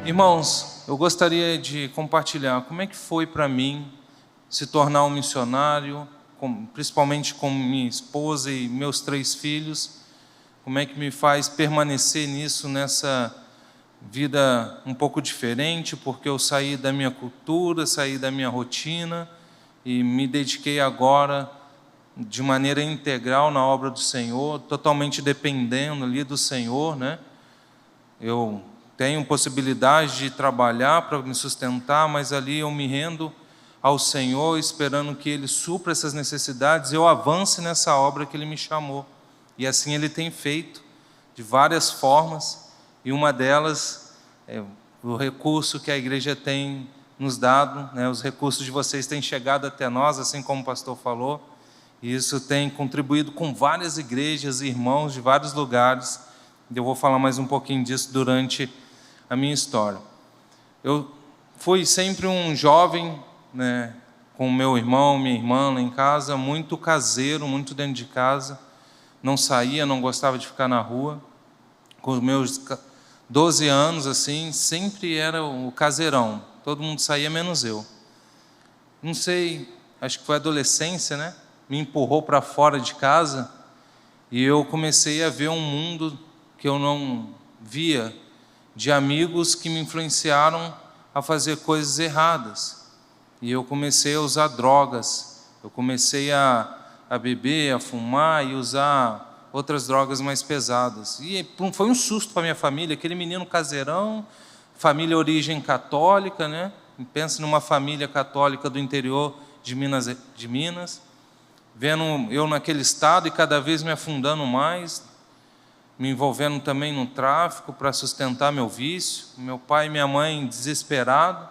Irmãos, eu gostaria de compartilhar como é que foi para mim se tornar um missionário, principalmente com minha esposa e meus 3 filhos, como é que me faz permanecer nisso, nessa vida um pouco diferente, porque eu saí da minha cultura, saí da minha rotina e me dediquei agora de maneira integral na obra do Senhor, totalmente dependendo ali do Senhor, né? Eu tenho possibilidade de trabalhar para me sustentar, mas ali eu me rendo ao Senhor, esperando que Ele supra essas necessidades, eu avance nessa obra que Ele me chamou. E assim Ele tem feito, de várias formas, e uma delas é o recurso que a igreja tem nos dado, né? Os recursos de vocês têm chegado até nós, assim como o pastor falou, e isso tem contribuído com várias igrejas e irmãos de vários lugares. Eu vou falar mais um pouquinho disso durante a minha história. Eu fui sempre um jovem, né, com meu irmão, minha irmã lá em casa, muito caseiro, muito dentro de casa, não saía, não gostava de ficar na rua. Com os meus 12 anos, assim, sempre era o caseirão, todo mundo saía menos eu. Não sei, acho que foi a adolescência, né? Me empurrou para fora de casa e eu comecei a ver um mundo que eu não via, de amigos que me influenciaram a fazer coisas erradas. E eu comecei a usar drogas, eu comecei a beber, a fumar e usar outras drogas mais pesadas. E foi um susto para minha família, aquele menino caseirão, família origem católica, né? Pensa numa família católica do interior de Minas, vendo eu naquele estado e cada vez me afundando mais, me envolvendo também no tráfico para sustentar meu vício, meu pai e minha mãe desesperados.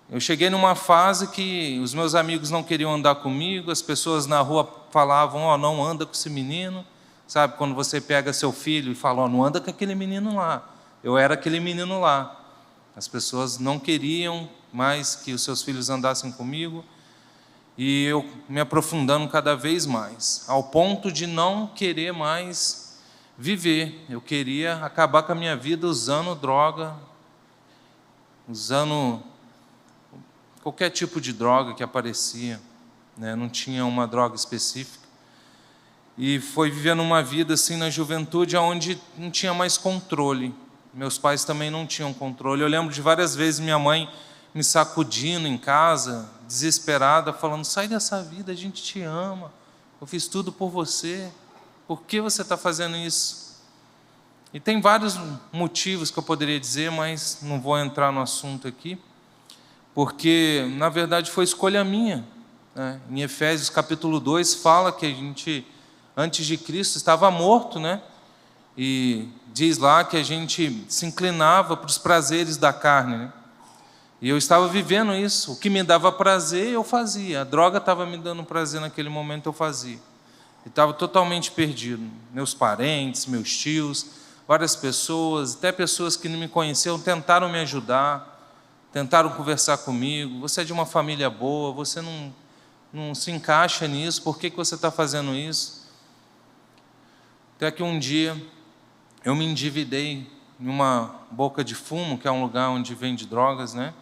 Eu cheguei numa fase que os meus amigos não queriam andar comigo, as pessoas na rua falavam, não anda com esse menino, sabe, quando você pega seu filho e fala, não anda com aquele menino lá. Eu era aquele menino lá. As pessoas não queriam mais que os seus filhos andassem comigo, e eu me aprofundando cada vez mais, ao ponto de não querer mais viver. Eu queria acabar com a minha vida usando droga, usando qualquer tipo de droga que aparecia, né? Não tinha uma droga específica. E foi vivendo uma vida assim na juventude, onde não tinha mais controle. Meus pais também não tinham controle. Eu lembro de várias vezes minha mãe me sacudindo em casa, desesperada, falando, sai dessa vida, a gente te ama, eu fiz tudo por você, por que você está fazendo isso? E tem vários motivos que eu poderia dizer, mas não vou entrar no assunto aqui, porque na verdade foi escolha minha, né? Em Efésios capítulo 2 fala que a gente, antes de Cristo, estava morto, né? E diz lá que a gente se inclinava para os prazeres da carne, né? E eu estava vivendo isso. O que me dava prazer, eu fazia. A droga estava me dando prazer naquele momento, eu fazia. E estava totalmente perdido. Meus parentes, meus tios, várias pessoas, até pessoas que não me conheciam, tentaram me ajudar, tentaram conversar comigo. Você é de uma família boa, você não se encaixa nisso, por que você está fazendo isso? Até que um dia eu me endividei em uma boca de fumo, que é um lugar onde vende drogas, né?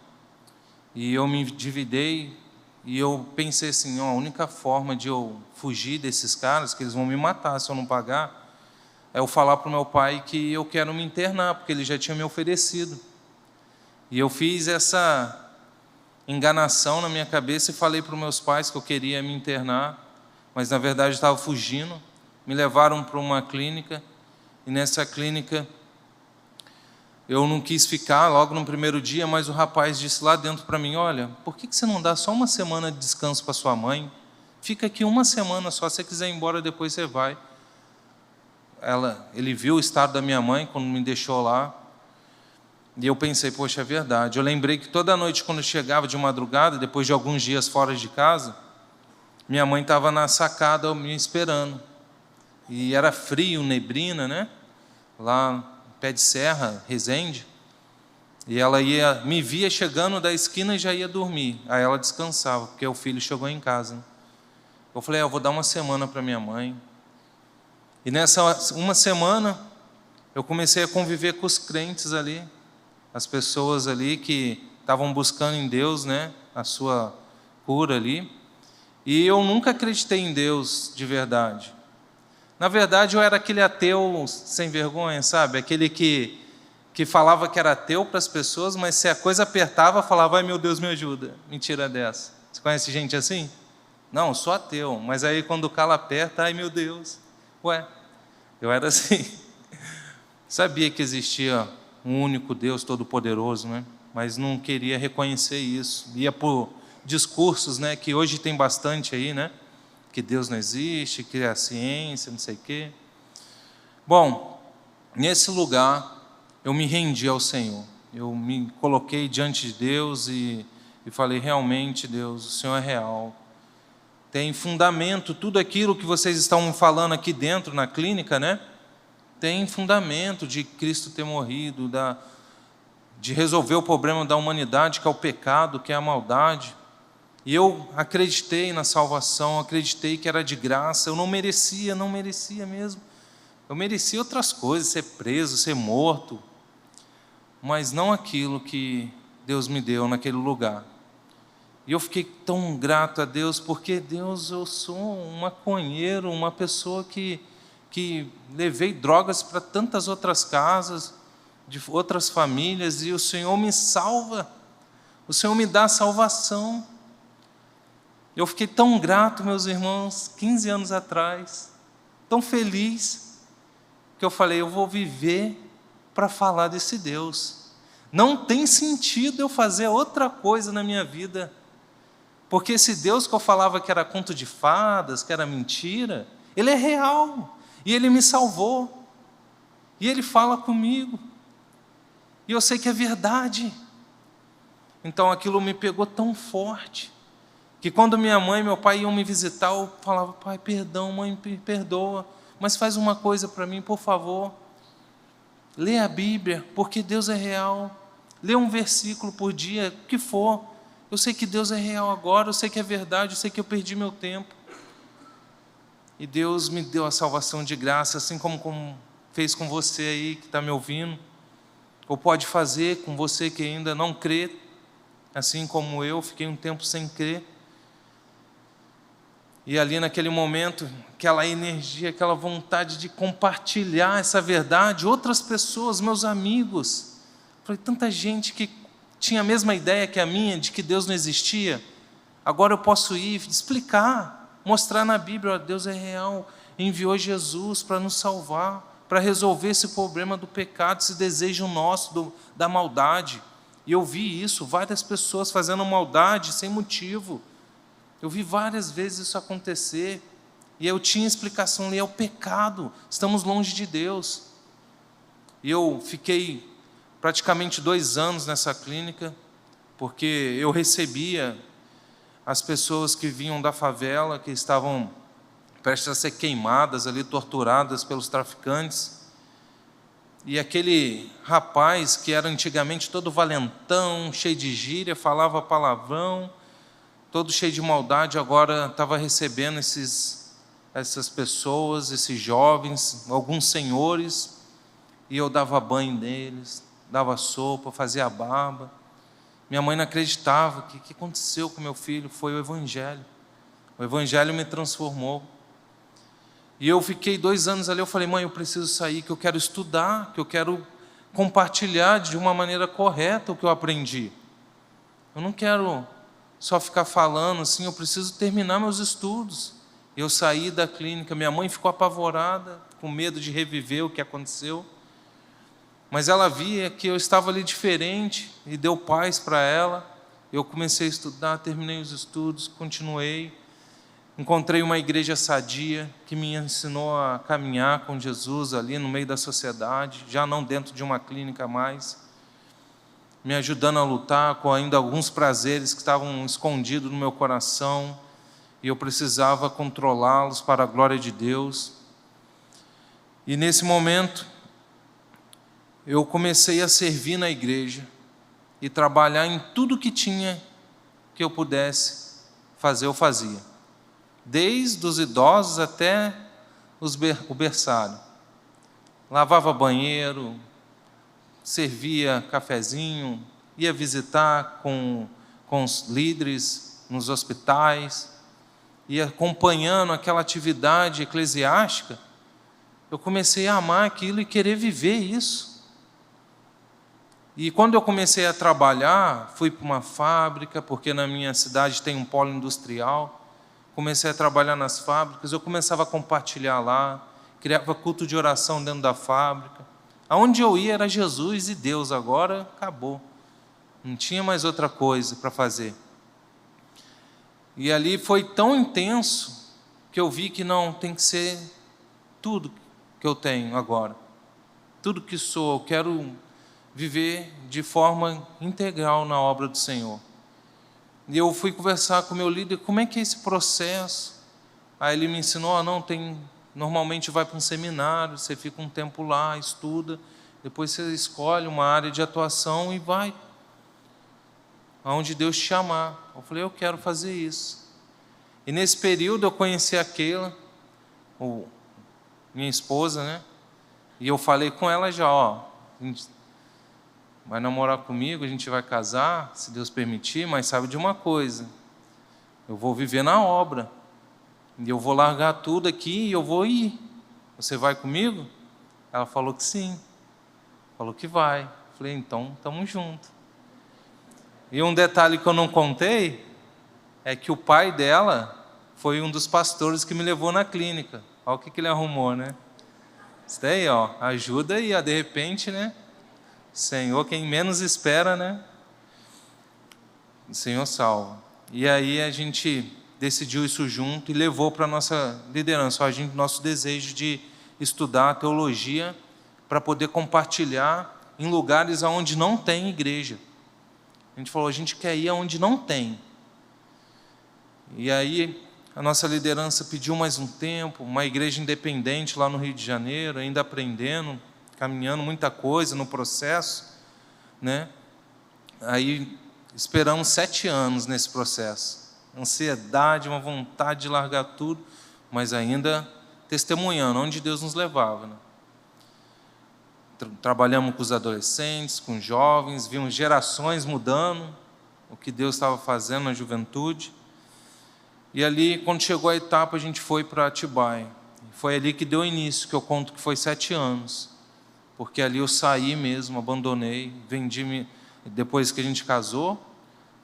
E eu me endividei e eu pensei assim, a única forma de eu fugir desses caras, que eles vão me matar se eu não pagar, é eu falar para o meu pai que eu quero me internar, porque ele já tinha me oferecido. E eu fiz essa enganação na minha cabeça e falei para os meus pais que eu queria me internar, mas na verdade eu estava fugindo. Me levaram para uma clínica e nessa clínica eu não quis ficar logo no primeiro dia, mas o rapaz disse lá dentro para mim, olha, por que você não dá só uma semana de descanso para sua mãe? Fica aqui uma semana só, se você quiser ir embora depois você vai. Ele viu o estado da minha mãe quando me deixou lá, e eu pensei, poxa, é verdade. Eu lembrei que toda noite quando eu chegava de madrugada, depois de alguns dias fora de casa, minha mãe estava na sacada me esperando. E era frio, neblina, né? Lá Pé de Serra, Resende, e ela me via chegando da esquina e já ia dormir. Aí ela descansava, porque o filho chegou em casa. Eu falei, eu vou dar uma semana para minha mãe. E nessa uma semana, eu comecei a conviver com os crentes ali. as pessoas ali que estavam buscando em Deus, né, a sua cura ali. E eu nunca acreditei em Deus de verdade. Na verdade, eu era aquele ateu sem vergonha, sabe? Aquele que falava que era ateu para as pessoas, mas se a coisa apertava, falava, ai meu Deus, me ajuda. Mentira dessa. Você conhece gente assim? Não, eu sou ateu, mas aí quando o calo aperta, ai meu Deus. Ué, eu era assim. Sabia que existia um único Deus todo-poderoso, né? Mas não queria reconhecer isso. Ia por discursos, né, que hoje tem bastante aí, né? Que Deus não existe, que é a ciência, não sei o quê. Bom, nesse lugar, eu me rendi ao Senhor. Eu me coloquei diante de Deus e falei, realmente, Deus, o Senhor é real. Tem fundamento, tudo aquilo que vocês estão falando aqui dentro, na clínica, né? Tem fundamento de Cristo ter morrido, de resolver o problema da humanidade, que é o pecado, que é a maldade. E eu acreditei na salvação, acreditei que era de graça, eu não merecia mesmo. Eu merecia outras coisas, ser preso, ser morto, mas não aquilo que Deus me deu naquele lugar. E eu fiquei tão grato a Deus, porque Deus, eu sou um maconheiro, uma pessoa que levei drogas para tantas outras casas, de outras famílias, e o Senhor me salva, o Senhor me dá salvação. Eu fiquei tão grato, meus irmãos, 15 anos atrás, tão feliz, que eu falei, eu vou viver para falar desse Deus. Não tem sentido eu fazer outra coisa na minha vida, porque esse Deus que eu falava que era conto de fadas, que era mentira, Ele é real, e Ele me salvou, e Ele fala comigo, e eu sei que é verdade. Então aquilo me pegou tão forte, que quando minha mãe e meu pai iam me visitar, eu falava, pai, perdão, mãe, perdoa, mas faz uma coisa para mim, por favor. Lê a Bíblia, porque Deus é real. Lê um versículo por dia, o que for. Eu sei que Deus é real agora, eu sei que é verdade, eu sei que eu perdi meu tempo. E Deus me deu a salvação de graça, assim como fez com você aí que está me ouvindo, ou pode fazer com você que ainda não crê, assim como eu, fiquei um tempo sem crer. E ali naquele momento, aquela energia, aquela vontade de compartilhar essa verdade, outras pessoas, meus amigos. Falei, tanta gente que tinha a mesma ideia que a minha, de que Deus não existia. Agora eu posso ir, explicar, mostrar na Bíblia, ó, Deus é real, enviou Jesus para nos salvar, para resolver esse problema do pecado, esse desejo nosso da maldade. E eu vi isso, várias pessoas fazendo maldade sem motivo. Eu vi várias vezes isso acontecer, e eu tinha explicação ali, é o pecado, estamos longe de Deus. E eu fiquei praticamente 2 anos nessa clínica, porque eu recebia as pessoas que vinham da favela, que estavam prestes a ser queimadas ali, torturadas pelos traficantes, e aquele rapaz que era antigamente todo valentão, cheio de gíria, falava palavrão, todo cheio de maldade, agora estava recebendo essas pessoas, esses jovens, alguns senhores, e eu dava banho neles, dava sopa, fazia barba. Minha mãe não acreditava, o que aconteceu com meu filho? Foi o Evangelho. O Evangelho me transformou. E eu fiquei 2 anos ali, eu falei, mãe, eu preciso sair, que eu quero estudar, que eu quero compartilhar de uma maneira correta o que eu aprendi. Eu não quero só ficar falando assim, eu preciso terminar meus estudos. Eu saí da clínica, minha mãe ficou apavorada, com medo de reviver o que aconteceu, mas ela via que eu estava ali diferente, e deu paz para ela. Eu comecei a estudar, terminei os estudos, continuei, encontrei uma igreja sadia, que me ensinou a caminhar com Jesus ali no meio da sociedade, já não dentro de uma clínica mais, me ajudando a lutar com ainda alguns prazeres que estavam escondidos no meu coração, e eu precisava controlá-los para a glória de Deus. E nesse momento, eu comecei a servir na igreja, e trabalhar em tudo que tinha que eu pudesse fazer, eu fazia. Desde os idosos até o berçário. Lavava banheiro, servia cafezinho, ia visitar com os líderes nos hospitais, ia acompanhando aquela atividade eclesiástica, eu comecei a amar aquilo e querer viver isso. E quando eu comecei a trabalhar, fui para uma fábrica, porque na minha cidade tem um polo industrial, comecei a trabalhar nas fábricas, eu começava a compartilhar lá, criava culto de oração dentro da fábrica. Aonde eu ia era Jesus e Deus, agora acabou. Não tinha mais outra coisa para fazer. E ali foi tão intenso que eu vi que não, tem que ser tudo que eu tenho agora. Tudo que sou, eu quero viver de forma integral na obra do Senhor. E eu fui conversar com o meu líder, como é que é esse processo? Aí ele me ensinou, normalmente vai para um seminário, você fica um tempo lá, estuda, depois você escolhe uma área de atuação e vai aonde Deus te chamar. Eu falei, eu quero fazer isso. E nesse período eu conheci a Keila, minha esposa, né? E eu falei com ela já, a gente vai namorar comigo, a gente vai casar, se Deus permitir, mas sabe de uma coisa, eu vou viver na obra, e eu vou largar tudo aqui e eu vou ir. Você vai comigo? Ela falou que sim, falou que vai. Eu falei, então, estamos juntos. E um detalhe que eu não contei, é que o pai dela foi um dos pastores que me levou na clínica. Olha o que ele arrumou, né? Isso daí, ajuda e de repente, né? Senhor, quem menos espera, né? O Senhor salva. E aí a gente decidiu isso junto e levou para a nossa liderança, nosso desejo de estudar teologia para poder compartilhar em lugares onde não tem igreja. A gente falou, a gente quer ir aonde não tem. E aí a nossa liderança pediu mais um tempo, uma igreja independente lá no Rio de Janeiro, ainda aprendendo, caminhando muita coisa no processo, né? Aí esperamos 7 anos nesse processo. Ansiedade, uma vontade de largar tudo, mas ainda testemunhando onde Deus nos levava, né? Trabalhamos com os adolescentes, com os jovens, vimos gerações mudando, o que Deus estava fazendo na juventude. E ali, quando chegou a etapa, a gente foi para Atibaia. Foi ali que deu início, que eu conto que foi 7 anos. Porque ali eu saí mesmo, abandonei, vendi, depois que a gente casou,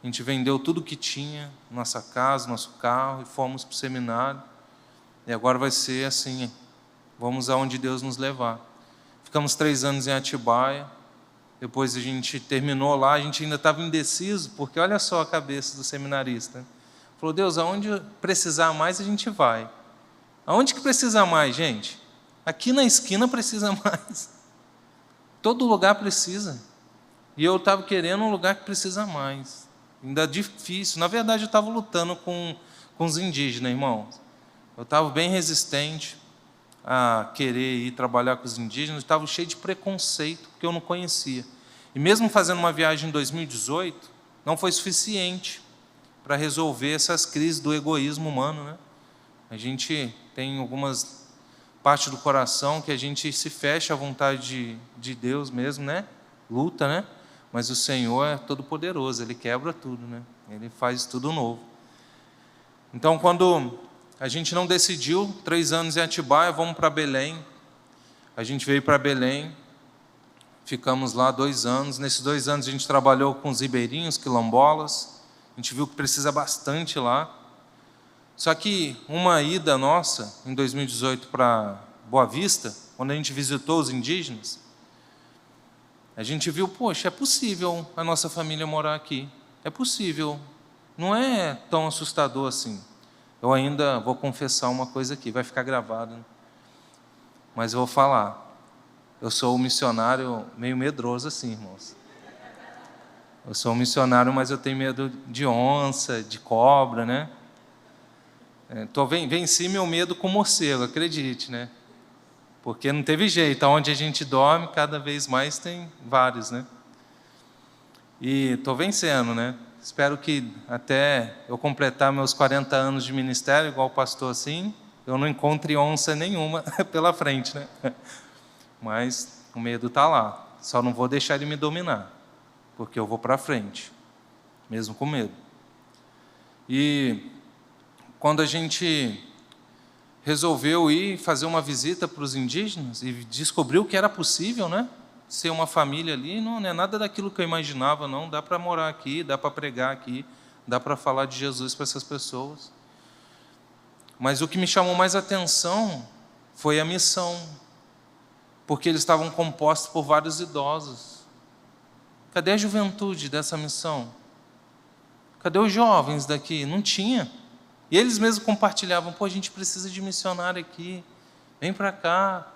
a gente vendeu tudo que tinha, nossa casa, nosso carro, e fomos para o seminário. E agora vai ser assim, vamos aonde Deus nos levar. Ficamos 3 anos em Atibaia, depois a gente terminou lá, a gente ainda estava indeciso, porque olha só a cabeça do seminarista. Falou, Deus, aonde precisar mais a gente vai. Aonde que precisa mais, gente? Aqui na esquina precisa mais. Todo lugar precisa. E eu estava querendo um lugar que precisa mais. Ainda difícil. Na verdade, eu estava lutando com os indígenas, irmãos. Eu estava bem resistente a querer ir trabalhar com os indígenas. Eu estava cheio de preconceito, porque eu não conhecia. E mesmo fazendo uma viagem em 2018, não foi suficiente para resolver essas crises do egoísmo humano, né? A gente tem algumas partes do coração que a gente se fecha à vontade de Deus mesmo, né? Luta, né? Mas o Senhor é todo poderoso, Ele quebra tudo, né? Ele faz tudo novo. Então, quando a gente não decidiu, 3 anos em Atibaia, vamos para Belém. A gente veio para Belém, ficamos lá 2 anos. Nesses 2 anos a gente trabalhou com os ribeirinhos, quilombolas. A gente viu que precisa bastante lá. Só que uma ida nossa, em 2018, para Boa Vista, quando a gente visitou os indígenas, a gente viu, poxa, é possível a nossa família morar aqui. É possível. Não é tão assustador assim. Eu ainda vou confessar uma coisa aqui, vai ficar gravado, né? Mas eu vou falar. Eu sou um missionário meio medroso assim, irmãos. Eu sou um missionário, mas eu tenho medo de onça, de cobra, né? Venci meu medo com morcego, acredite, né? Porque não teve jeito, aonde a gente dorme, cada vez mais tem vários, né? E estou vencendo, né? Espero que até eu completar meus 40 anos de ministério, igual o pastor assim, eu não encontre onça nenhuma pela frente, né? Mas o medo está lá. só não vou deixar ele me dominar, porque eu vou para frente, mesmo com medo. E quando a gente resolveu ir fazer uma visita para os indígenas e descobriu que era possível, né? Ser uma família ali, não é nada daquilo que eu imaginava, não. Dá para morar aqui, dá para pregar aqui, dá para falar de Jesus para essas pessoas. Mas o que me chamou mais atenção foi a missão, porque eles estavam compostos por vários idosos. Cadê a juventude dessa missão? Cadê os jovens daqui? Não tinha. E eles mesmos compartilhavam, a gente precisa de missionário aqui, vem para cá.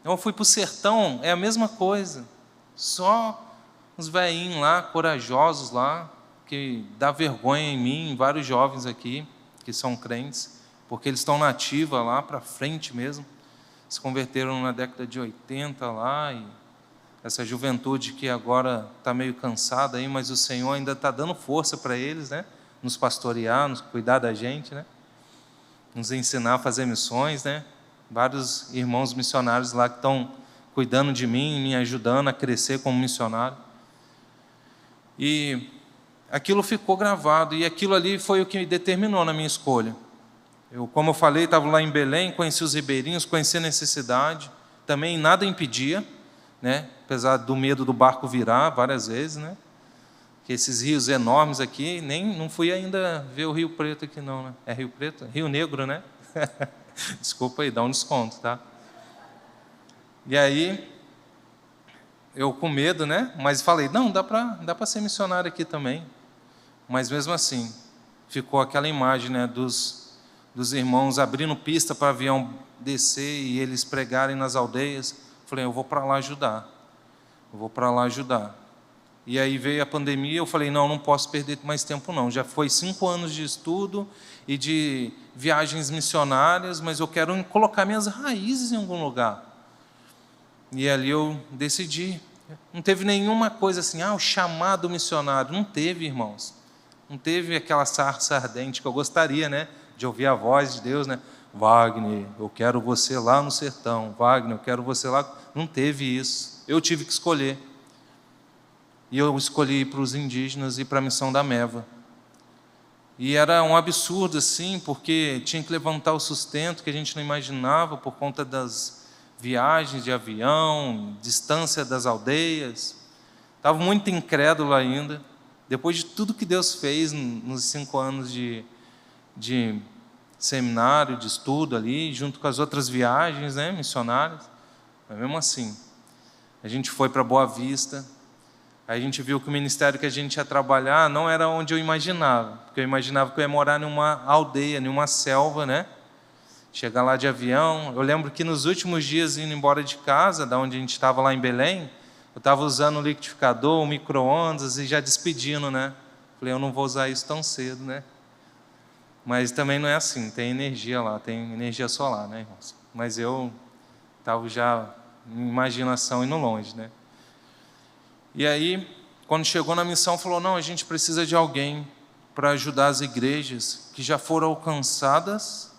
Eu fui para o sertão, é a mesma coisa. Só uns velhinhos lá, corajosos lá, que dá vergonha em mim, vários jovens aqui, que são crentes, porque eles estão na ativa lá, para frente mesmo. Se converteram na década de 80 lá, e essa juventude que agora está meio cansada aí, mas o Senhor ainda está dando força para eles, né? Nos pastorear, nos cuidar da gente, né? Nos ensinar a fazer missões, né? Vários irmãos missionários lá que estão cuidando de mim, me ajudando a crescer como missionário. E aquilo ficou gravado, e aquilo ali foi o que me determinou na minha escolha. Como eu falei, estava lá em Belém, conheci os ribeirinhos, conheci a necessidade, também nada impedia, né? Apesar do medo do barco virar várias vezes, né? Que esses rios enormes aqui, não fui ainda ver o Rio Preto aqui não, né? É Rio Preto? Rio Negro, né? Desculpa aí, dá um desconto, tá? E aí, eu com medo, né? Mas falei, não, dá para ser missionário aqui também. Mas mesmo assim, ficou aquela imagem, né, dos irmãos abrindo pista para o avião descer e eles pregarem nas aldeias. Falei, eu vou para lá ajudar. Eu vou para lá ajudar. E aí veio a pandemia, eu falei, não posso perder mais tempo não. Já foi 5 anos de estudo e de viagens missionárias, mas eu quero colocar minhas raízes em algum lugar. E ali eu decidi. Não teve nenhuma coisa assim, o chamado missionário. Não teve, irmãos. Não teve aquela sarça ardente que eu gostaria, né? De ouvir a voz de Deus, né? Wagner, eu quero você lá no sertão. Wagner, eu quero você lá. Não teve isso. Eu tive que escolher. E eu escolhi ir para os indígenas e para a missão da Meva. E era um absurdo, assim, porque tinha que levantar o sustento que a gente não imaginava por conta das viagens de avião, distância das aldeias. Estava muito incrédulo ainda. Depois de tudo que Deus fez nos 5 anos de seminário, de estudo ali, junto com as outras viagens, né, missionárias. Mas mesmo assim, a gente foi para Boa Vista. Aí a gente viu que o ministério que a gente ia trabalhar não era onde eu imaginava, porque eu imaginava que eu ia morar numa aldeia, numa selva, né? Chegar lá de avião. Eu lembro que nos últimos dias, indo embora de casa, da onde a gente estava lá em Belém, eu estava usando o liquidificador, o micro-ondas e já despedindo, né? Falei, eu não vou usar isso tão cedo, né? Mas também não é assim, tem energia lá, tem energia solar, né, irmãos? Mas eu estava já em imaginação indo longe, né? E aí, quando chegou na missão, falou, não, a gente precisa de alguém para ajudar as igrejas que já foram alcançadas.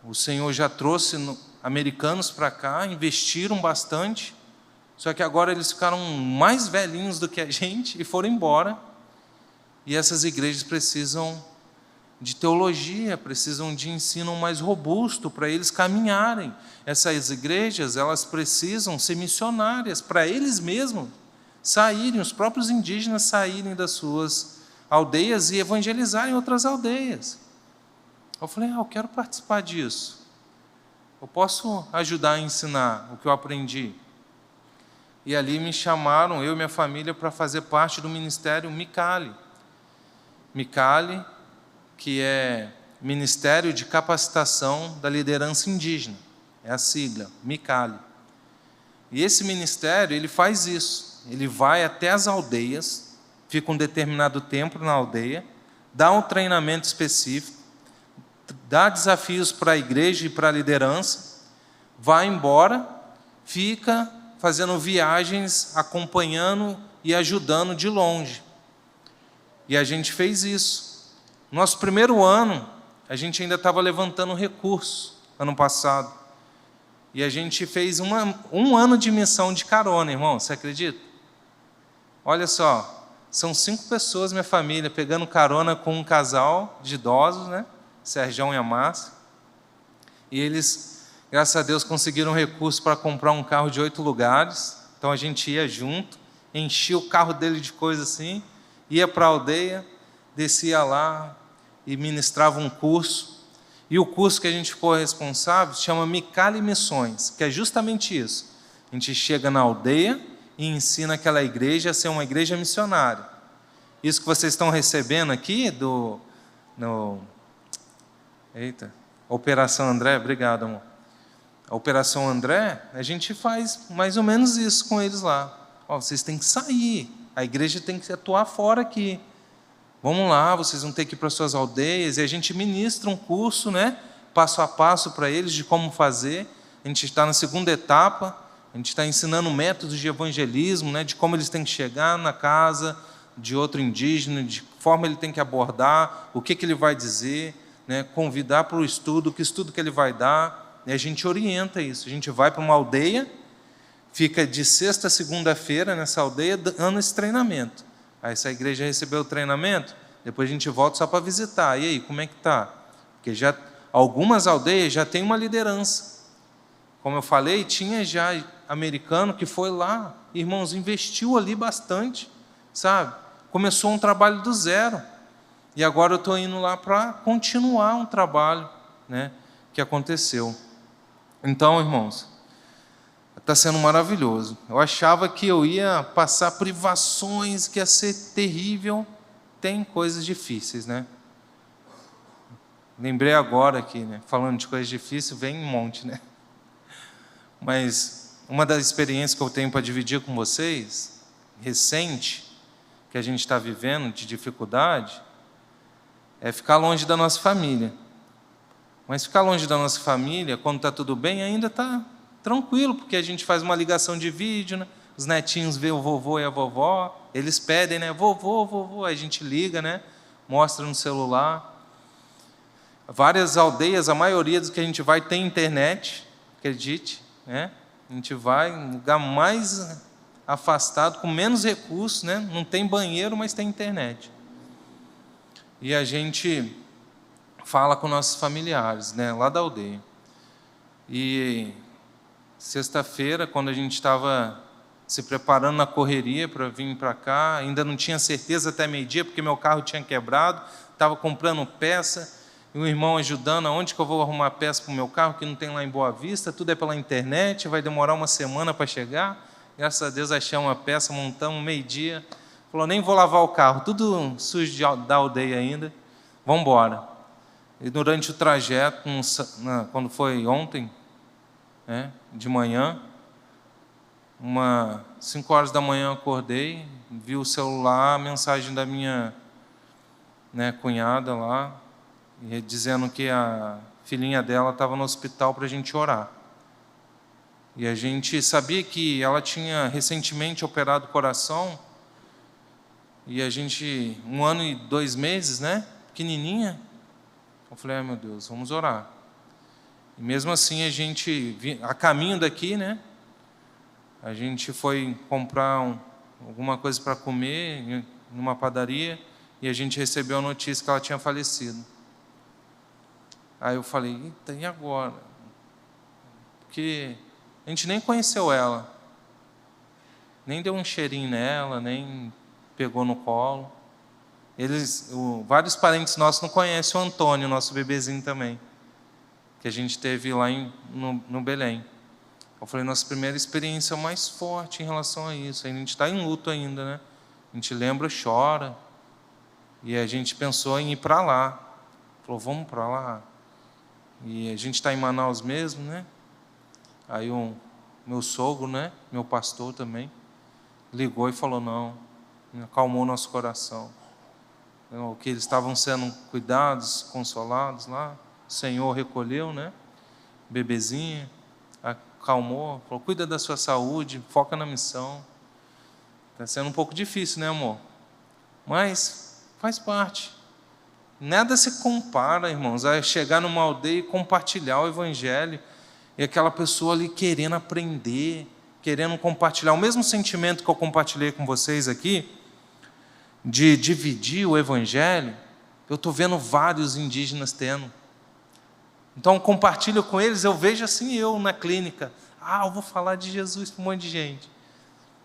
O Senhor já trouxe americanos para cá, investiram bastante, só que agora eles ficaram mais velhinhos do que a gente e foram embora. E essas igrejas precisam de teologia, precisam de ensino mais robusto para eles caminharem. Essas igrejas, elas precisam ser missionárias para eles mesmos saírem, os próprios indígenas saírem das suas aldeias e evangelizarem outras aldeias. Eu falei, eu quero participar disso. Eu posso ajudar a ensinar o que eu aprendi. E ali me chamaram, eu e minha família, para fazer parte do ministério Micali. Micali, que é Ministério de Capacitação da Liderança Indígena. É a sigla, Micali. E esse ministério, ele faz isso. Ele vai até as aldeias, fica um determinado tempo na aldeia, dá um treinamento específico, dá desafios para a igreja e para a liderança, vai embora, fica fazendo viagens, acompanhando e ajudando de longe. E a gente fez isso. Nosso primeiro ano, a gente ainda estava levantando recursos, ano passado. E a gente fez um ano de missão de carona, irmão, você acredita? Olha só, são 5 pessoas, minha família, pegando carona com um casal de idosos, né? Sergião e a Márcia. E eles, graças a Deus, conseguiram um recurso para comprar um carro de 8 lugares. Então a gente ia junto, enchia o carro dele de coisa assim, ia para a aldeia, descia lá e ministrava um curso. E o curso que a gente ficou responsável se chama Micali Missões, que é justamente isso. A gente chega na aldeia e ensina aquela igreja a ser uma igreja missionária. Isso que vocês estão recebendo aqui Operação André, obrigado, amor. A Operação André, a gente faz mais ou menos isso com eles lá. Ó, vocês têm que sair, a igreja tem que atuar fora aqui. Vamos lá, vocês vão ter que ir para suas aldeias, e a gente ministra um curso, né, passo a passo para eles de como fazer. A gente está na 2ª etapa, a gente está ensinando métodos de evangelismo, né, de como eles têm que chegar na casa de outro indígena, de que forma ele tem que abordar, o que ele vai dizer, né, convidar para o estudo, que estudo que ele vai dar, e a gente orienta isso. A gente vai para uma aldeia, fica de sexta a segunda-feira nessa aldeia, dando esse treinamento. Aí essa igreja recebeu o treinamento, depois a gente volta só para visitar. E aí, como é que está? Porque algumas aldeias já têm uma liderança. Como eu falei, tinha já americano que foi lá, irmãos, investiu ali bastante, sabe? Começou um trabalho do zero. E agora eu estou indo lá para continuar um trabalho, né, que aconteceu. Então, irmãos, está sendo maravilhoso. Eu achava que eu ia passar privações, que ia ser terrível. Tem coisas difíceis, né? Lembrei agora aqui, né? Falando de coisas difíceis, vem um monte, né? Mas uma das experiências que eu tenho para dividir com vocês, recente, que a gente está vivendo de dificuldade, é ficar longe da nossa família. Mas ficar longe da nossa família, quando está tudo bem, ainda está tranquilo, porque a gente faz uma ligação de vídeo, né? Os netinhos veem o vovô e a vovó, eles pedem, né? Vovô, vovô, aí a gente liga, né? Mostra no celular. Várias aldeias, a maioria dos que a gente vai tem internet, acredite, né? A gente vai em um lugar mais afastado, com menos recursos, né? Não tem banheiro, mas tem internet. E a gente fala com nossos familiares, né? Lá da aldeia. E sexta-feira, quando a gente estava se preparando na correria para vir para cá, ainda não tinha certeza até meio-dia, porque meu carro tinha quebrado, estava comprando peça, e o irmão ajudando, aonde que eu vou arrumar peça para o meu carro, que não tem lá em Boa Vista, tudo é pela internet, vai demorar uma semana para chegar. Graças a Deus achamos uma peça, montamos meio-dia. Falou, nem vou lavar o carro, tudo sujo da aldeia ainda, vamos embora. E durante o trajeto, quando foi ontem, né, de manhã, 5 horas da manhã eu acordei, vi o celular, a mensagem da minha, né, cunhada lá, dizendo que a filhinha dela estava no hospital para a gente orar. E a gente sabia que ela tinha recentemente operado o coração, e a gente, 1 ano e 2 meses, né, pequenininha. Eu falei, meu Deus, vamos orar. E mesmo assim, a caminho daqui, né, a gente foi comprar alguma coisa para comer numa padaria, e a gente recebeu a notícia que ela tinha falecido. Aí eu falei, eita, e agora? Porque a gente nem conheceu ela, nem deu um cheirinho nela, nem pegou no colo. Vários parentes nossos não conhecem o Antônio, nosso bebezinho também, que a gente teve lá no Belém. Eu falei, nossa primeira experiência mais forte em relação a isso. A gente está em luto ainda, né? A gente lembra, chora. E a gente pensou em ir para lá. Falou, vamos para lá. E a gente está em Manaus mesmo, né? Aí meu sogro, né? Meu pastor também, ligou e falou, não, acalmou o nosso coração. Que eles estavam sendo cuidados, consolados lá. O Senhor recolheu, né? Bebezinha, acalmou, falou, cuida da sua saúde, foca na missão. Está sendo um pouco difícil, né, amor? Mas faz parte. Nada se compara, irmãos, a chegar numa aldeia e compartilhar o Evangelho. e aquela pessoa ali querendo aprender, querendo compartilhar. O mesmo sentimento que eu compartilhei com vocês aqui, de dividir o evangelho, eu estou vendo vários indígenas tendo. Então, compartilho com eles, eu vejo assim, eu na clínica, eu vou falar de Jesus para um monte de gente.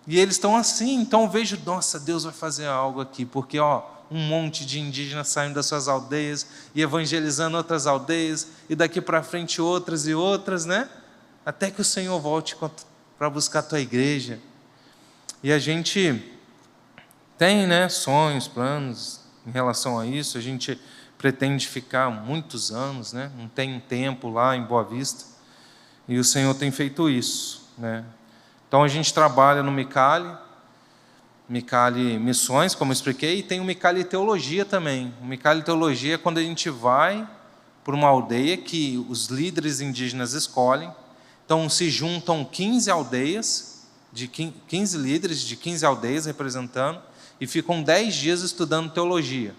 E eles estão assim, então eu vejo, nossa, Deus vai fazer algo aqui, porque um monte de indígenas saindo das suas aldeias e evangelizando outras aldeias, e daqui para frente outras e outras, né? Até que o Senhor volte para buscar a tua igreja. E a gente tem, né, sonhos, planos em relação a isso. A gente pretende ficar muitos anos, né? Não tem um tempo lá em Boa Vista. E o Senhor tem feito isso, né? Então a gente trabalha no Micali Missões, como eu expliquei, e tem o Micali Teologia também. O Micali Teologia é quando a gente vai para uma aldeia que os líderes indígenas escolhem. Então se juntam 15 aldeias, 15 líderes de 15 aldeias representando, e ficam 10 dias estudando teologia.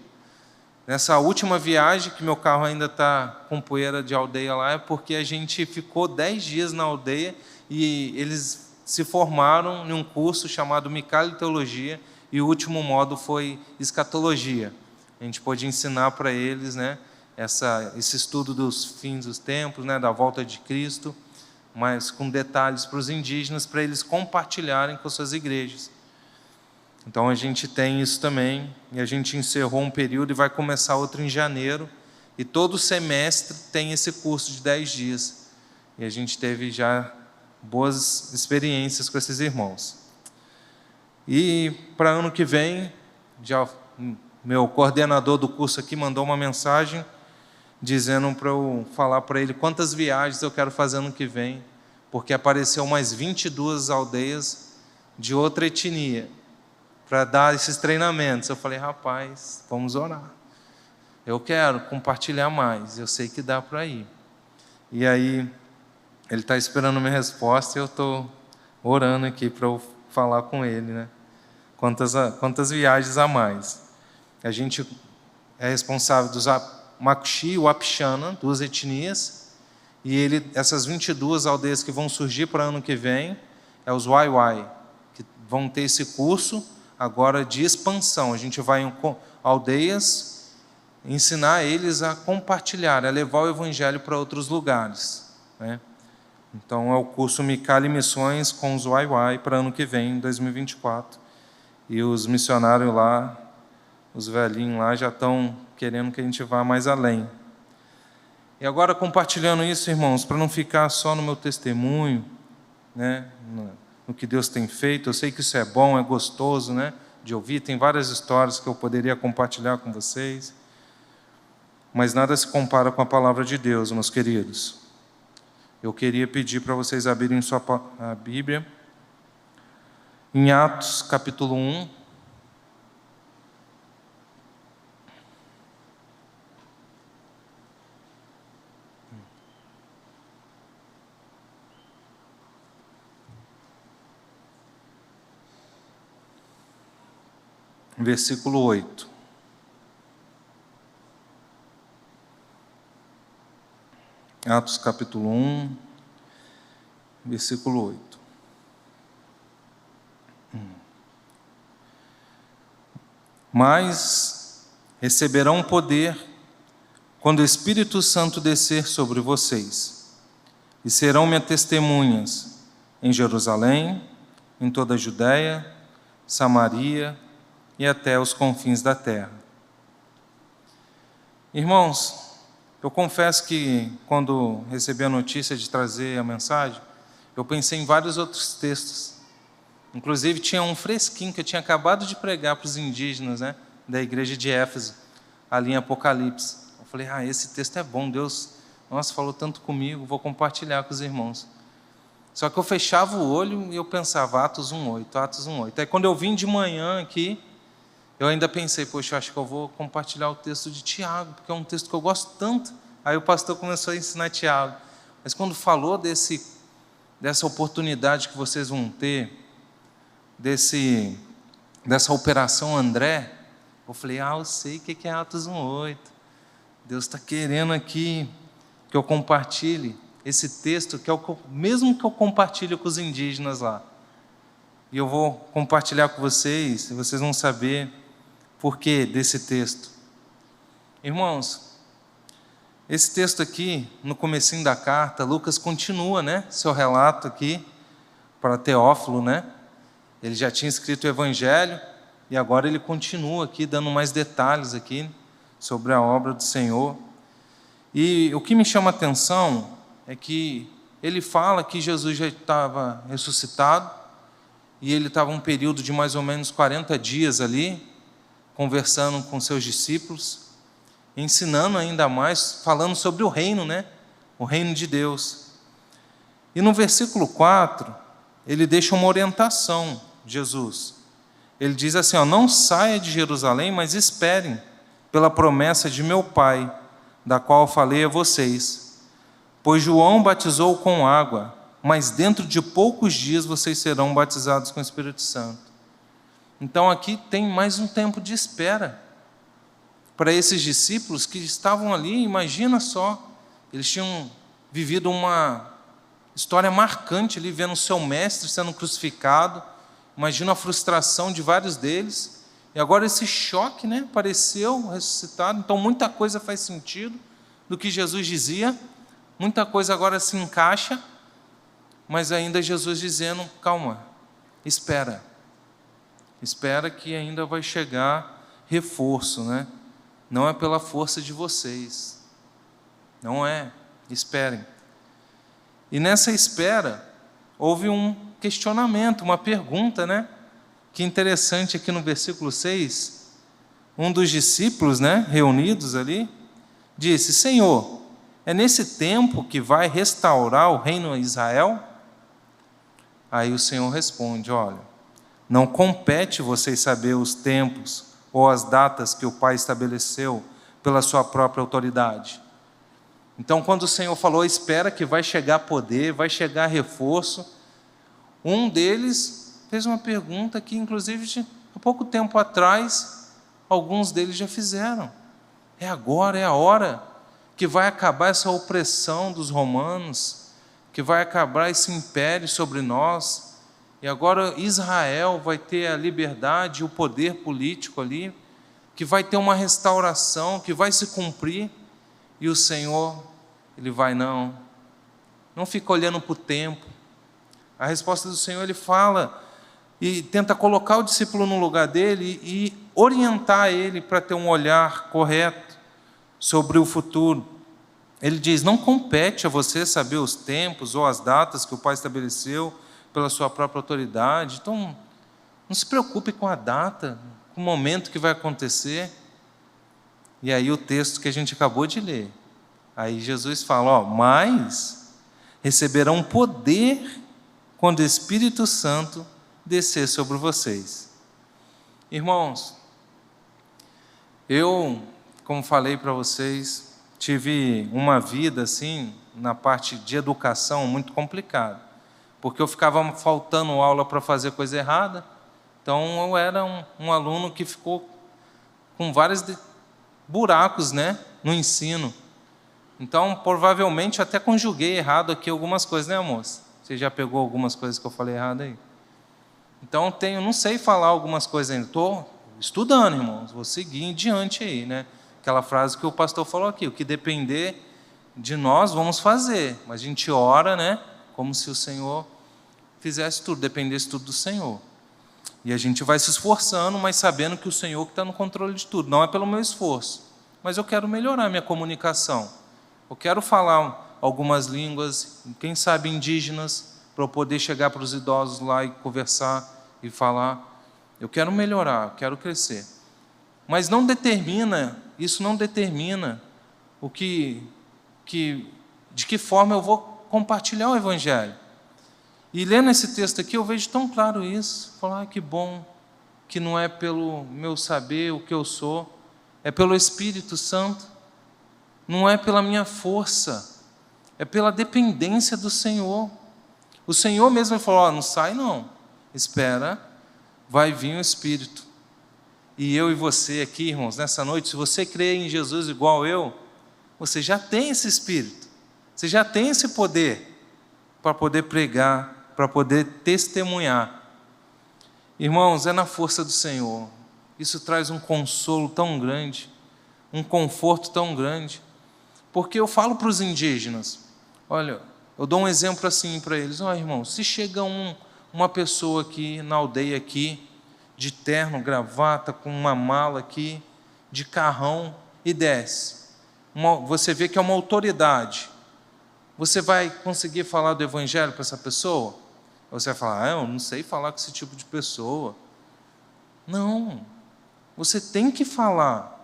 Nessa última viagem, que meu carro ainda está com poeira de aldeia lá, é porque a gente ficou 10 dias na aldeia e eles se formaram em um curso chamado Micali Teologia, e o último módulo foi escatologia. A gente pôde ensinar para eles, né, esse estudo dos fins dos tempos, né, da volta de Cristo, mas com detalhes para os indígenas, para eles compartilharem com suas igrejas. Então a gente tem isso também, e a gente encerrou um período e vai começar outro em janeiro, e todo semestre tem esse curso de 10 dias, e a gente teve já boas experiências com esses irmãos. E para ano que vem, já meu coordenador do curso aqui mandou uma mensagem dizendo para eu falar para ele quantas viagens eu quero fazer ano que vem, porque apareceu mais 22 aldeias de outra etnia para dar esses treinamentos. Eu falei, rapaz, vamos orar. Eu quero compartilhar mais, eu sei que dá para ir. E aí, ele está esperando a minha resposta e eu estou orando aqui para eu falar com ele, né? Quantas viagens a mais. A gente é responsável dos Makuxi e Wapixana, 2 etnias, e essas 22 aldeias que vão surgir para o ano que vem, é os Waiwai, que vão ter esse curso agora de expansão. A gente vai em aldeias ensinar eles a compartilhar, a levar o evangelho para outros lugares, né? Então é o curso Micali Missões com os Waiwai para ano que vem, 2024. E os missionários lá, os velhinhos lá, já estão querendo que a gente vá mais além. E agora, compartilhando isso, irmãos, para não ficar só no meu testemunho, né, no que Deus tem feito, eu sei que isso é bom, é gostoso, né, de ouvir, tem várias histórias que eu poderia compartilhar com vocês, mas nada se compara com a palavra de Deus, meus queridos. Eu queria pedir para vocês abrirem a Bíblia em Atos, capítulo 1. Versículo 8. Atos capítulo 1, versículo 8. Mas receberão poder quando o Espírito Santo descer sobre vocês, e serão minhas testemunhas em Jerusalém, em toda a Judéia, Samaria e até os confins da terra. Irmãos, eu confesso que quando recebi a notícia de trazer a mensagem, eu pensei em vários outros textos. Inclusive tinha um fresquinho que eu tinha acabado de pregar para os indígenas, né, da igreja de Éfeso, ali em Apocalipse. Eu falei, esse texto é bom, Deus, nossa, falou tanto comigo, vou compartilhar com os irmãos. Só que eu fechava o olho e eu pensava, Atos 1:8, Atos 1:8. Aí quando eu vim de manhã aqui, eu ainda pensei, poxa, eu acho que eu vou compartilhar o texto de Tiago, porque é um texto que eu gosto tanto. Aí o pastor começou a ensinar Tiago. Mas quando falou dessa oportunidade que vocês vão ter, dessa operação André, eu falei, eu sei o que é Atos 1:8. Deus está querendo aqui que eu compartilhe. esse texto, que é o mesmo que eu compartilho com os indígenas lá. E eu vou compartilhar com vocês, e vocês vão saber por que desse texto. Irmãos, esse texto aqui, no comecinho da carta, Lucas continua, né, seu relato aqui para Teófilo, né? Ele já tinha escrito o Evangelho e agora ele continua aqui dando mais detalhes aqui sobre a obra do Senhor. E o que me chama a atenção é que ele fala que Jesus já estava ressuscitado e ele estava um período de mais ou menos 40 dias ali, conversando com seus discípulos, ensinando ainda mais, falando sobre o reino, né? O reino de Deus. E no versículo 4, ele deixa uma orientação, Jesus. Ele diz assim, ó, não saia de Jerusalém, mas esperem pela promessa de meu Pai, da qual falei a vocês. Pois João batizou com água, mas dentro de poucos dias vocês serão batizados com o Espírito Santo. Então aqui tem mais um tempo de espera para esses discípulos que estavam ali. Imagina só, eles tinham vivido uma história marcante ali, vendo o seu mestre sendo crucificado. Imagina a frustração de vários deles. E agora esse choque, né, apareceu ressuscitado. Então muita coisa faz sentido do que Jesus dizia. Muita coisa agora se encaixa. Mas ainda Jesus dizendo, calma, espera. Espera que ainda vai chegar reforço, né? Não é pela força de vocês. Não é. Esperem. E nessa espera, houve um questionamento, uma pergunta, né? Que interessante aqui no versículo 6. Um dos discípulos, né, reunidos ali, disse, Senhor, é nesse tempo que vai restaurar o reino a Israel? Aí o Senhor responde, olha, não compete vocês saber os tempos ou as datas que o Pai estabeleceu pela sua própria autoridade. Então, quando o Senhor falou, espera que vai chegar poder, vai chegar reforço, um deles fez uma pergunta que, inclusive, há pouco tempo atrás, alguns deles já fizeram. É agora, é a hora que vai acabar essa opressão dos romanos, que vai acabar esse império sobre nós, e agora Israel vai ter a liberdade e o poder político ali, que vai ter uma restauração, que vai se cumprir, e o Senhor, Ele vai, não fica olhando para o tempo. A resposta do Senhor, Ele fala, e tenta colocar o discípulo no lugar dele, e orientar ele para ter um olhar correto sobre o futuro. Ele diz, não compete a você saber os tempos ou as datas que o Pai estabeleceu pela sua própria autoridade. Então, não se preocupe com a data, com o momento que vai acontecer. E aí o texto que a gente acabou de ler. Aí Jesus fala, mas receberão poder quando o Espírito Santo descer sobre vocês. Irmãos, eu, como falei para vocês, tive uma vida assim, na parte de educação, muito complicada, porque eu ficava faltando aula para fazer coisa errada. Então eu era um aluno que ficou com vários buracos, né, no ensino. Então provavelmente até conjuguei errado aqui algumas coisas, né, moça? Você já pegou algumas coisas que eu falei errado aí? Então não sei falar algumas coisas ainda. Estou estudando, irmãos, vou seguir em diante aí, né? Aquela frase que o pastor falou aqui, o que depender de nós, vamos fazer. Mas a gente ora, né? Como se o Senhor fizesse tudo, dependesse tudo do Senhor. E a gente vai se esforçando, mas sabendo que o Senhor que está no controle de tudo. Não é pelo meu esforço, mas eu quero melhorar minha comunicação. Eu quero falar algumas línguas, quem sabe indígenas, para eu poder chegar para os idosos lá e conversar e falar. Eu quero melhorar, eu quero crescer. Mas isso não determina de que forma eu vou compartilhar o Evangelho. E lendo esse texto aqui, eu vejo tão claro isso. Falar, que bom, que não é pelo meu saber o que eu sou, é pelo Espírito Santo, não é pela minha força, é pela dependência do Senhor. O Senhor mesmo falou, não sai não, espera, vai vir o Espírito. E eu e você aqui, irmãos, nessa noite, se você crê em Jesus igual eu, você já tem esse Espírito. Você já tem esse poder para poder pregar, para poder testemunhar. Irmãos, é na força do Senhor. Isso traz um consolo tão grande, um conforto tão grande. Porque eu falo para os indígenas, olha, eu dou um exemplo assim para eles, olha, irmão, se chega uma pessoa aqui na aldeia aqui, de terno, gravata, com uma mala aqui, de carrão, e desce. Você vê que é uma autoridade. Você vai conseguir falar do evangelho para essa pessoa? Você vai falar, eu não sei falar com esse tipo de pessoa. Não, você tem que falar.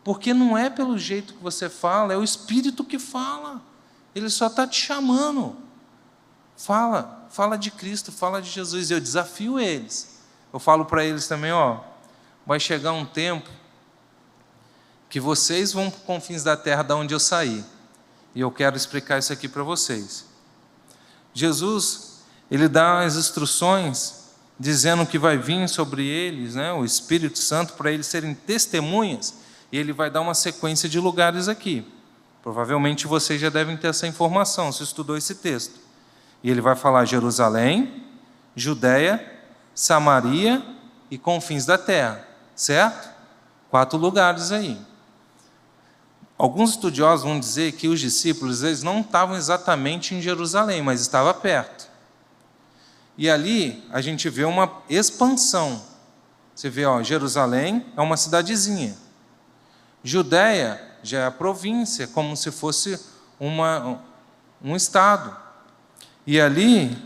Porque não é pelo jeito que você fala, é o Espírito que fala. Ele só está te chamando. Fala de Cristo, fala de Jesus. Eu desafio eles. Eu falo para eles também, vai chegar um tempo que vocês vão para os confins da terra de onde eu saí. E eu quero explicar isso aqui para vocês. Jesus, ele dá as instruções, dizendo que vai vir sobre eles, né, o Espírito Santo, para eles serem testemunhas. E ele vai dar uma sequência de lugares aqui. Provavelmente vocês já devem ter essa informação, se estudou esse texto. E ele vai falar Jerusalém, Judeia, Samaria e confins da terra, certo? 4 lugares aí. Alguns estudiosos vão dizer que os discípulos eles não estavam exatamente em Jerusalém, mas estavam perto. E ali a gente vê uma expansão. Você vê, Jerusalém é uma cidadezinha. Judeia já é a província, como se fosse um estado. E ali,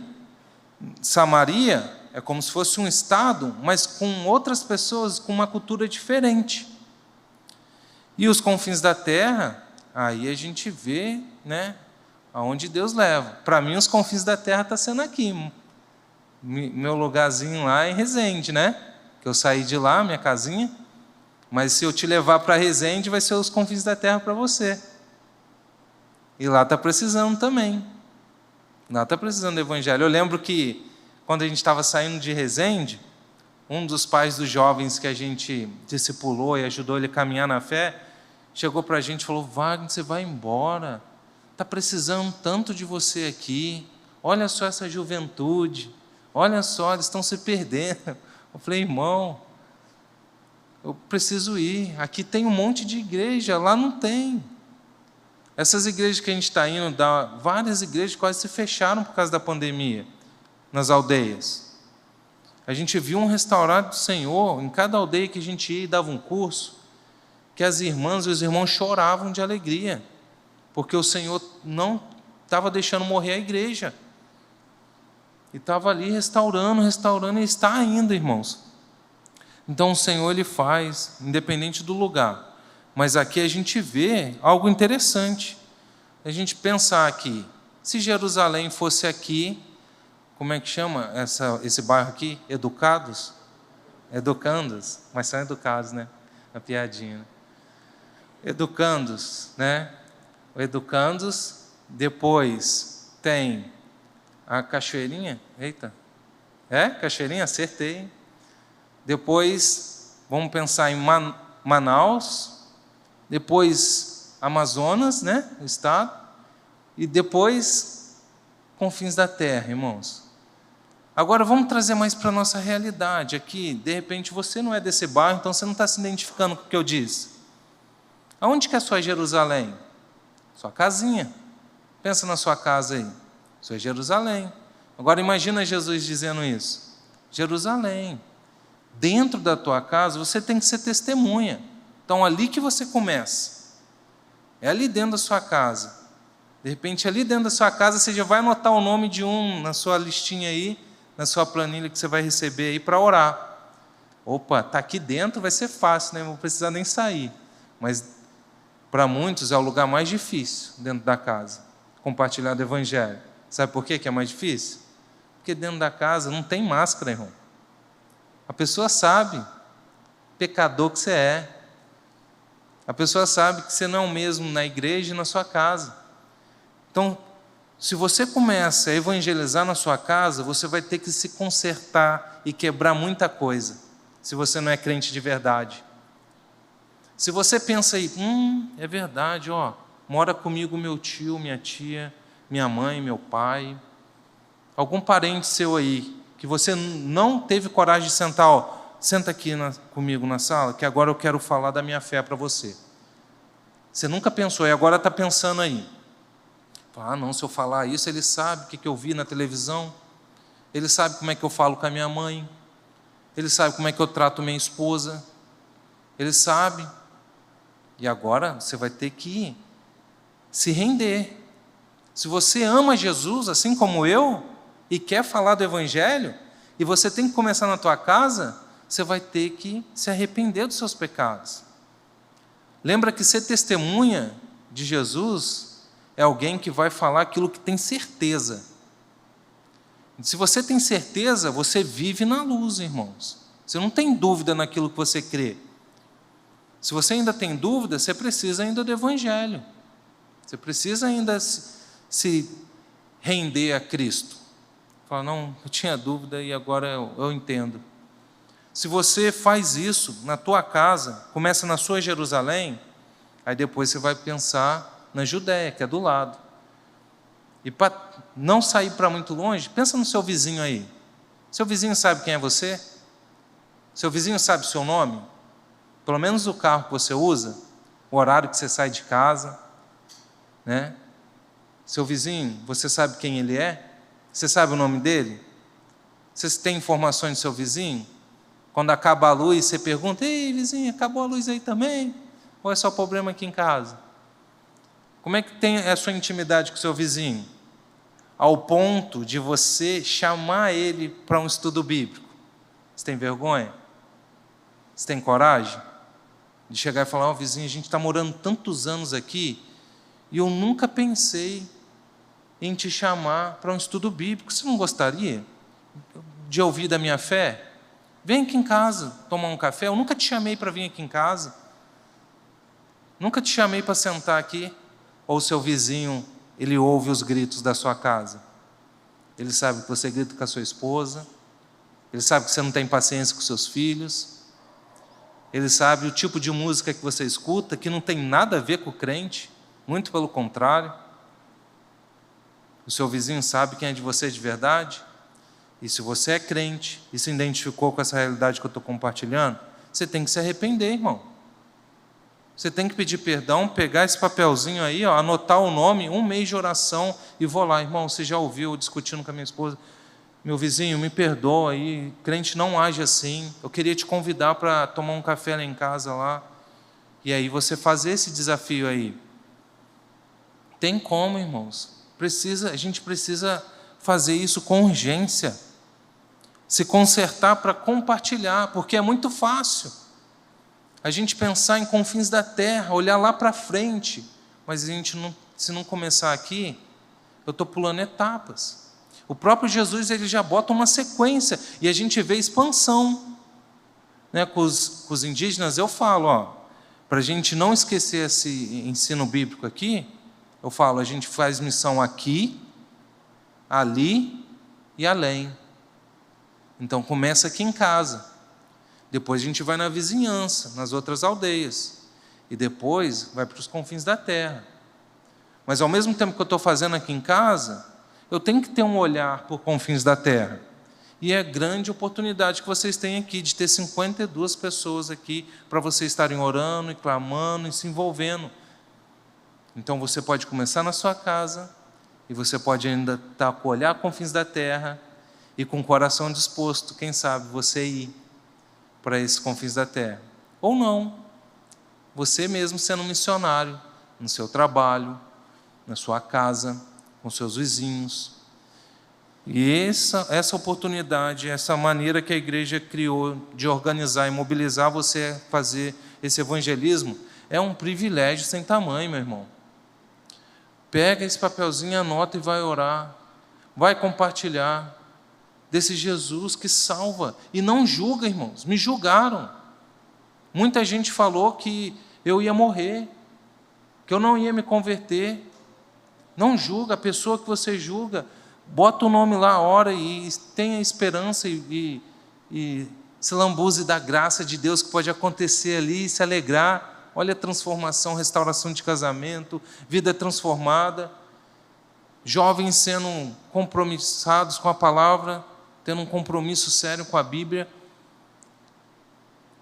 Samaria é como se fosse um estado, mas com outras pessoas, com uma cultura diferente. E os confins da terra, aí a gente vê, né, aonde Deus leva. Para mim, os confins da terra está sendo aqui. Meu lugarzinho lá em Resende, né? Que eu saí de lá, minha casinha. Mas se eu te levar para Resende, vai ser os confins da terra para você. E lá está precisando também. Lá está precisando do evangelho. Eu lembro que, quando a gente estava saindo de Resende, um dos pais dos jovens que a gente discipulou e ajudou ele a caminhar na fé, chegou para a gente e falou, Wagner, você vai embora. Está precisando tanto de você aqui. Olha só essa juventude. Olha só, eles estão se perdendo. Eu falei, irmão, eu preciso ir. Aqui tem um monte de igreja, lá não tem. Essas igrejas que a gente está indo, várias igrejas quase se fecharam por causa da pandemia, nas aldeias. A gente viu um restaurante do Senhor, em cada aldeia que a gente ia e dava um curso, que as irmãs e os irmãos choravam de alegria, porque o Senhor não estava deixando morrer a igreja. E estava ali restaurando, e está ainda, irmãos. Então o Senhor ele faz, independente do lugar. Mas aqui a gente vê algo interessante. A gente pensar aqui, se Jerusalém fosse aqui, como é que chama esse bairro aqui? Educados? Educandos, mas são educados, né? A piadinha. Educandos, né? O Educandos, depois tem a Cachoeirinha, eita, Cachoeirinha, acertei. Depois, vamos pensar em Manaus, depois Amazonas, né, o estado, e depois confins da terra, irmãos. Agora vamos trazer mais para a nossa realidade aqui. De repente você não é desse bairro, então você não está se identificando com o que eu disse. Aonde que é a sua Jerusalém? Sua casinha. Pensa na sua casa aí. Isso é Jerusalém. Agora imagina Jesus dizendo isso. Jerusalém. Dentro da tua casa você tem que ser testemunha. Então ali que você começa. É ali dentro da sua casa. De repente ali dentro da sua casa você já vai anotar o nome de um na sua listinha aí, na sua planilha que você vai receber aí para orar. Opa, está aqui dentro, vai ser fácil, né? Não vou precisar nem sair. Mas para muitos é o lugar mais difícil dentro da casa. Compartilhar do evangelho. Sabe por quê que é mais difícil? Porque dentro da casa não tem máscara, irmão. A pessoa sabe pecador que você é. A pessoa sabe que você não é o mesmo na igreja e na sua casa. Então, se você começa a evangelizar na sua casa, você vai ter que se consertar e quebrar muita coisa, se você não é crente de verdade. Se você pensa aí, é verdade, mora comigo meu tio, minha tia, minha mãe, meu pai, algum parente seu aí, que você não teve coragem de sentar, ó, senta aqui comigo na sala, que agora eu quero falar da minha fé para você. Você nunca pensou, e agora está pensando aí. Ah, não, se eu falar isso, ele sabe o que eu vi na televisão, ele sabe como é que eu falo com a minha mãe, ele sabe como é que eu trato minha esposa, ele sabe. E agora você vai ter que se render. Se você ama Jesus, assim como eu, e quer falar do Evangelho, e você tem que começar na tua casa, você vai ter que se arrepender dos seus pecados. Lembra que ser testemunha de Jesus é alguém que vai falar aquilo que tem certeza. Se você tem certeza, você vive na luz, irmãos. Você não tem dúvida naquilo que você crê. Se você ainda tem dúvida, você precisa ainda do Evangelho. Você precisa ainda se render a Cristo. Fala, não, eu tinha dúvida e agora eu entendo. Se você faz isso na tua casa, começa na sua Jerusalém, aí depois você vai pensar na Judéia, que é do lado. E para não sair para muito longe, pensa no seu vizinho aí. Seu vizinho sabe quem é você? Seu vizinho sabe o seu nome? Pelo menos o carro que você usa, o horário que você sai de casa, né? Seu vizinho, você sabe quem ele é? Você sabe o nome dele? Você tem informações do seu vizinho? Quando acaba a luz, você pergunta, ei, vizinho, acabou a luz aí também? Ou é só problema aqui em casa? Como é que tem a sua intimidade com o seu vizinho? Ao ponto de você chamar ele para um estudo bíblico. Você tem vergonha? Você tem coragem? De chegar e falar, ó, vizinho, a gente está morando tantos anos aqui, e eu nunca pensei em te chamar para um estudo bíblico. Você não gostaria de ouvir da minha fé? Vem aqui em casa tomar um café. Eu nunca te chamei para vir aqui em casa. Nunca te chamei para sentar aqui. Ou o seu vizinho, ele ouve os gritos da sua casa. Ele sabe que você grita com a sua esposa. Ele sabe que você não tem paciência com seus filhos. Ele sabe o tipo de música que você escuta, que não tem nada a ver com o crente. Muito pelo contrário. O seu vizinho sabe quem é de você de verdade. E se você é crente e se identificou com essa realidade que eu estou compartilhando, você tem que se arrepender, irmão. Você tem que pedir perdão, pegar esse papelzinho aí, ó, anotar o nome, 1 mês de oração, e vou lá, irmão, você já ouviu eu discutindo com a minha esposa? Meu vizinho, me perdoa aí, crente não age assim, eu queria te convidar para tomar um café lá em casa lá. E aí você fazer esse desafio aí. Tem como, irmãos. A gente precisa fazer isso com urgência. Se consertar para compartilhar, porque é muito fácil a gente pensar em confins da terra, olhar lá para frente, mas a gente não, se não começar aqui, eu estou pulando etapas. O próprio Jesus, ele já bota uma sequência, e a gente vê expansão, né? Com os indígenas eu falo, para a gente não esquecer esse ensino bíblico aqui, eu falo, a gente faz missão aqui, ali e além. Então começa aqui em casa, depois a gente vai na vizinhança, nas outras aldeias, e depois vai para os confins da terra. Mas ao mesmo tempo que eu estou fazendo aqui em casa, eu tenho que ter um olhar por confins da terra. E é a grande oportunidade que vocês têm aqui, de ter 52 pessoas aqui, para vocês estarem orando e clamando e se envolvendo. Então você pode começar na sua casa, e você pode ainda estar com o olhar confins da terra, e com o coração disposto, quem sabe, você ir para esses confins da terra. Ou não, você mesmo sendo um missionário, no seu trabalho, na sua casa, com seus vizinhos. E essa oportunidade, essa maneira que a igreja criou de organizar e mobilizar você a fazer esse evangelismo, é um privilégio sem tamanho, meu irmão. Pega esse papelzinho, anota e vai orar, vai compartilhar desse Jesus que salva, e não julga, irmãos. Me julgaram. Muita gente falou que eu ia morrer, que eu não ia me converter. Não julga, a pessoa que você julga, bota o nome lá, ora e tenha esperança e se lambuze da graça de Deus que pode acontecer ali e se alegrar. olha a transformação, restauração de casamento, vida transformada, jovens sendo compromissados com a palavra, tendo um compromisso sério com a Bíblia,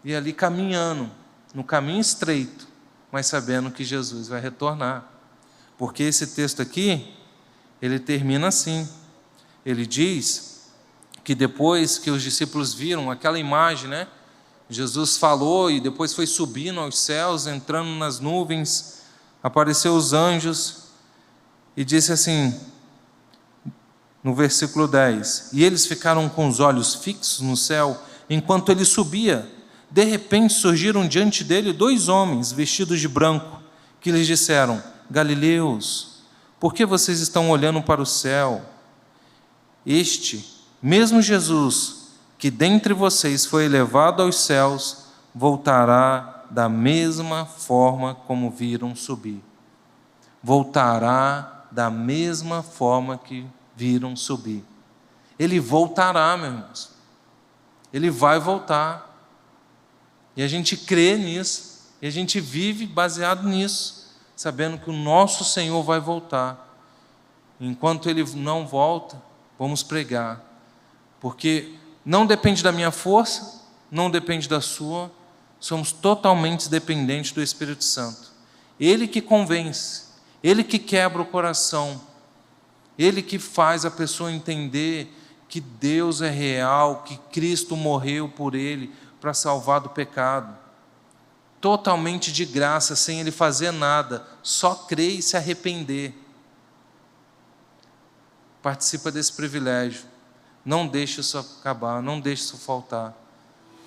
e ali caminhando, no caminho estreito, mas sabendo que Jesus vai retornar. Porque esse texto aqui, ele termina assim. Ele diz que depois que os discípulos viram aquela imagem, né? Jesus falou e depois foi subindo aos céus, entrando nas nuvens, apareceu os anjos e disse assim, no versículo 10, e eles ficaram com os olhos fixos no céu, enquanto ele subia. De repente surgiram diante dele 2 homens vestidos de branco, que lhes disseram, Galileus, por que vocês estão olhando para o céu? Este mesmo Jesus, que dentre vocês foi elevado aos céus, voltará da mesma forma como viram subir. Voltará da mesma forma que viram subir. Ele voltará, meus irmãos. Ele vai voltar. E a gente crê nisso, e a gente vive baseado nisso, sabendo que o nosso Senhor vai voltar. Enquanto Ele não volta, vamos pregar, porque não depende da minha força, não depende da sua, somos totalmente dependentes do Espírito Santo. Ele que convence, Ele que quebra o coração, Ele que faz a pessoa entender que Deus é real, que Cristo morreu por ele, para salvar do pecado, totalmente de graça, sem ele fazer nada, só crer e se arrepender. Participa desse privilégio, não deixe isso acabar, não deixe isso faltar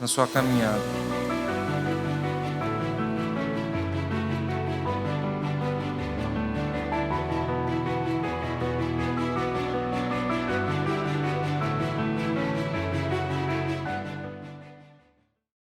na sua caminhada.